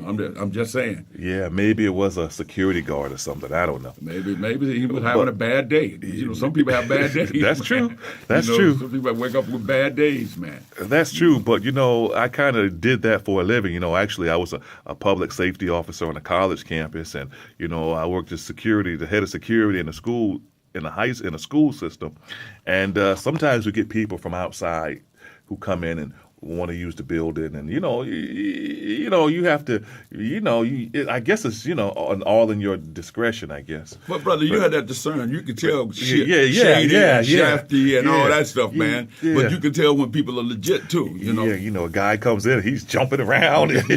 I'm just saying. Yeah, maybe it was a security guard or something. I don't know. Maybe he was having a bad day. Some people have bad days. That's man. true. That's true. Some people wake up with bad days, man. That's true. But, I kind of did that for a living. Actually, I was a public safety officer on a college campus. And, I worked as the head of security in a school, in a school system. And sometimes we get people from outside who come in and want to use the building, and you have to, I guess it's all in your discretion, I guess. But brother, you had that discern. You could tell shady and shafty and all that stuff, man. Yeah. But you can tell when people are legit too. A guy comes in, he's jumping around, and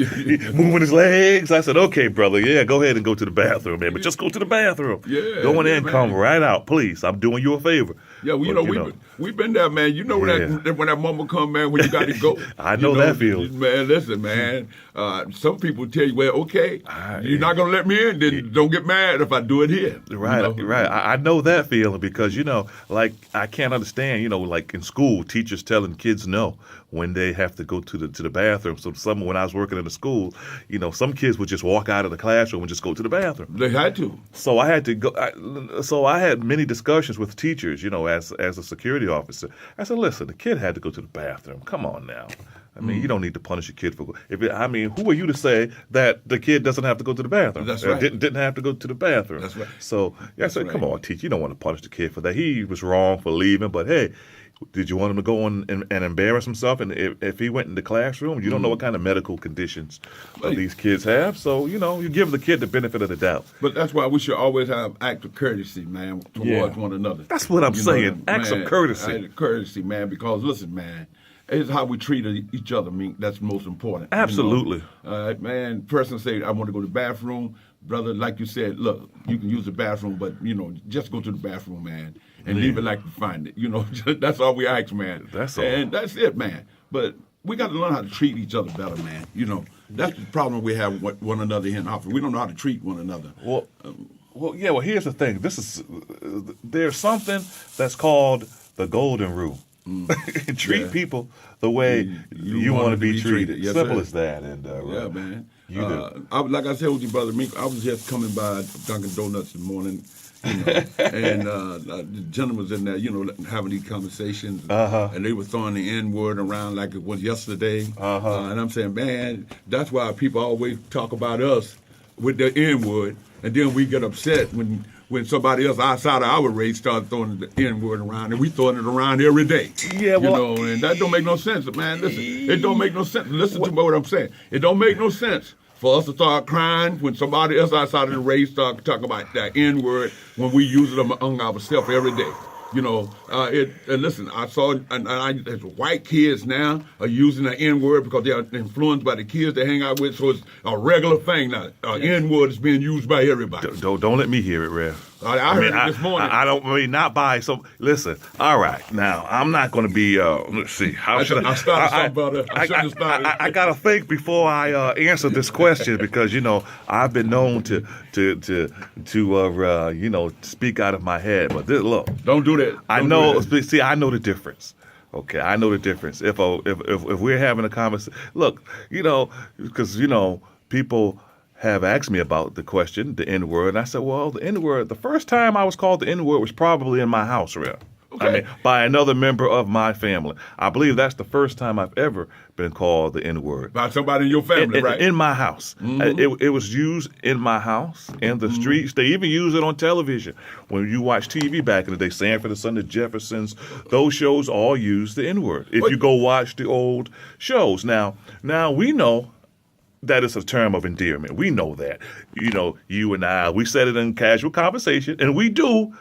moving his legs. I said, okay, brother, go ahead and go to the bathroom, man. But just go to the bathroom. Go in there and come right out, please. I'm doing you a favor. Yeah, we've been there, man. When that moment come, man, when you got to go. I know that feeling. Man, listen, man. Some people tell you, well, okay, you're not going to let me in, then don't get mad if I do it here. Right, right. I know that feeling because, I can't understand, like in school, teachers telling kids no when they have to go to the bathroom. So when I was working in the school, some kids would just walk out of the classroom and just go to the bathroom. They had to. So I had to go. So I had many discussions with teachers, as a security officer. I said, listen, the kid had to go to the bathroom. Come on now. I mean, you don't need to punish a kid for. Who are you to say that the kid doesn't have to go to the bathroom? That's right. Didn't have to go to the bathroom. That's right. So I said, come on, teacher, you don't want to punish the kid for that. He was wrong for leaving, but hey, did you want him to go on and embarrass himself? And if he went in the classroom, you don't know what kind of medical conditions these kids have. So, you give the kid the benefit of the doubt. But that's why we should always have acts of courtesy, man, towards one another. That's what I'm saying. Acts of courtesy. Acts of courtesy, man, because listen, man, it's how we treat each other, Mink. That's most important. Absolutely. Man, person say, I want to go to the bathroom. Brother, like you said, look, you can use the bathroom, but, just go to the bathroom, man, and leave it like you find it. That's all we ask, man. That's all. And that's it, man. But we got to learn how to treat each other better, man. That's the problem we have with one another here in Hartford. We don't know how to treat one another. Well, here's the thing. There's something that's called the golden rule. Treat people the way you want to be treated. Yes, Simple sir. as that. And man. You do. Like I said with you, brother Mink, I was just coming by Dunkin' Donuts this morning, and the gentleman was in there, having these conversations, and they were throwing the N-word around like it was yesterday. And I'm saying, man, that's why people always talk about us with the N-word, and then we get upset when somebody else outside of our race starts throwing the N-word around, and we throwing it around every day. Yeah, well, and that don't make no sense, man. Listen, it don't make no sense. Listen to what I'm saying. It don't make no sense for us to start crying when somebody else outside of the race start talking about that N-word when we use it among ourselves every day. And listen, I saw, as white kids now are using the N-word because they are influenced by the kids they hang out with, so it's a regular thing now. N-word is being used by everybody. Don't let me hear it, Rev. I heard it this morning. Not by some. Listen, all right. Now I'm not going to be. Let's see. How should I? I got to think before I answer this question because I've been known to speak out of my head. But look, don't do that. I know. See, I know the difference. Okay, I know the difference. If we're having a conversation, look, because people have asked me about the question, the N-word, and I said, well, the N-word, the first time I was called the N-word was probably in my house, Real. Okay. By another member of my family. I believe that's the first time I've ever been called the N-word. By somebody in your family, right? In my house. Mm-hmm. It was used in my house, in the streets. They even use it on television. When you watch TV back in the day, Sanford and Son, the Jeffersons, those shows all use the N-word. If you go watch the old shows. Now we know that it's a term of endearment. We know that. You and I, we said it in casual conversation, and we do.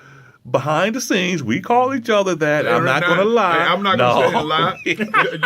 Behind the scenes, we call each other that. I'm not going to lie. I'm not going to say a lie.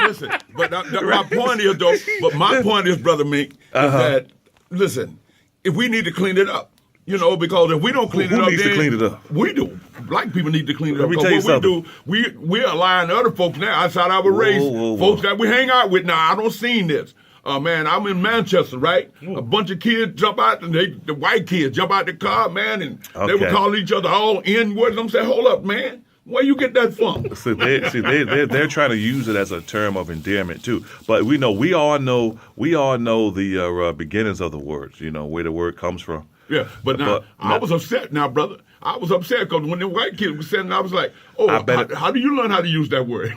Listen, but my point is, though, my point is, Brother Mink, is that, listen, if we need to clean it up, because if we don't clean it up, who needs to clean it up? We do. Black people need to clean it up. Let me tell you something. We're allowing other folks now outside our race, folks that we hang out with now. I don't seen this. Man, I'm in Manchester, right? A bunch of kids jump out, and the white kids jump out the car, man, and they were calling each other all N-words. I'm saying, hold up, man. Where you get that from? They're trying to use it as a term of endearment too. But we all know the beginnings of the words. You know where the word comes from. Yeah, but I was upset now, brother. I was upset because when the white kid was saying, I was like, "Oh, how do you learn how to use that word?"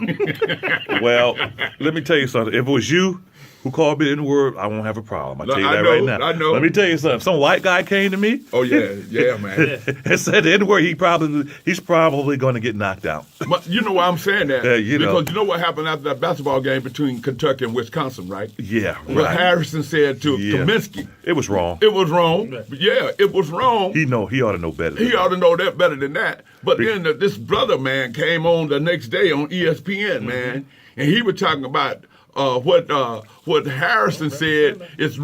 Well, let me tell you something. If it was you who called me the N-word, I won't have a problem. I'll tell you that right now. I know. Let me tell you something. Some white guy came to me. Oh, yeah, man. And said the N-word, he's probably going to get knocked out. But you know why I'm saying that? Because you know what happened after that basketball game between Kentucky and Wisconsin, right? Yeah, right. Well, Harrison said to Kaminsky. It was wrong. It was wrong. Yeah, it was wrong. He ought to know better. He ought to know that better than that. But then this brother, man, came on the next day on ESPN, man, and he was talking about what Harrison said is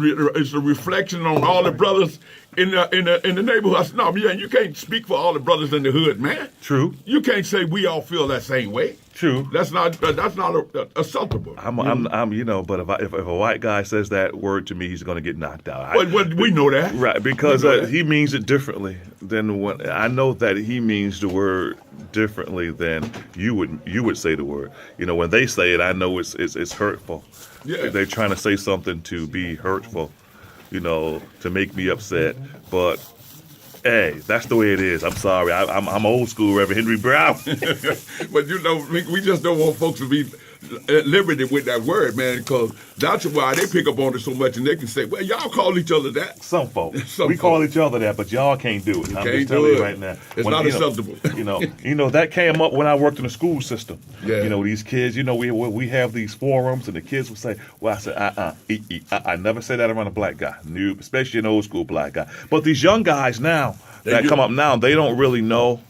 a reflection on all the brothers in the neighborhood. I said, no, man, you can't speak for all the brothers in the hood, man. True. You can't say we all feel that same way. True. That's not acceptable. But if a white guy says that word to me, he's going to get knocked out. We know that, right? Because he means it differently than what I know that he means the word differently than you would say the word. You know, when they say it, I know it's hurtful. Yeah. They're trying to say something to be hurtful, you know, to make me upset. But hey, that's the way it is. I'm sorry. I'm old school, Reverend Henry Brown. But you know, we just don't want folks to be limited with that word, man, because that's why they pick up on it so much, and they can say, well, y'all call each other that. Some folks. We call each other that, but y'all can't do it. I'm just telling you right now. It's not acceptable. You know, that came up when I worked in the school system. Yeah. You know, these kids, you know, we have these forums, and the kids would say, well, I said, I never say that around a black guy, especially an old school black guy. But these young guys now that come up now, they don't really know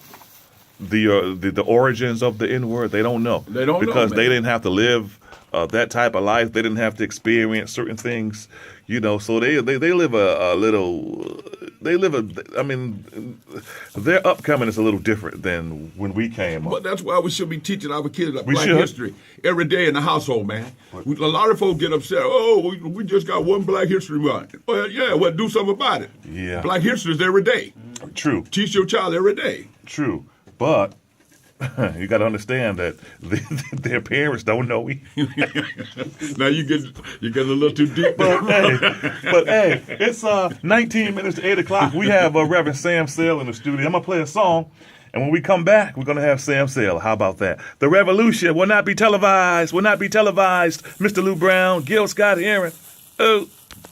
the origins of the N-word. They don't know. They don't know, because man. they didn't have to live that type of life. They didn't have to experience certain things, you know. So they live a little. I mean, their upcoming is a little different than when we came up. But that's why we should be teaching our kids Black should. history every day in the household, man. A lot of folks get upset. Oh, we just got one Black History Month. Well, yeah, well, do something about it. Yeah. Black history is every day. True. Teach your child every day. True. But you got to understand that their parents don't know. Now you get a little too deep. But hey, it's 19 minutes to 8 o'clock. We have Reverend Sam Sale in the studio. I'm gonna play a song, and when we come back, we're gonna have Sam Sale. How about that? The revolution will not be televised. Mr. Lou Brown, Gil Scott Heron. Oh.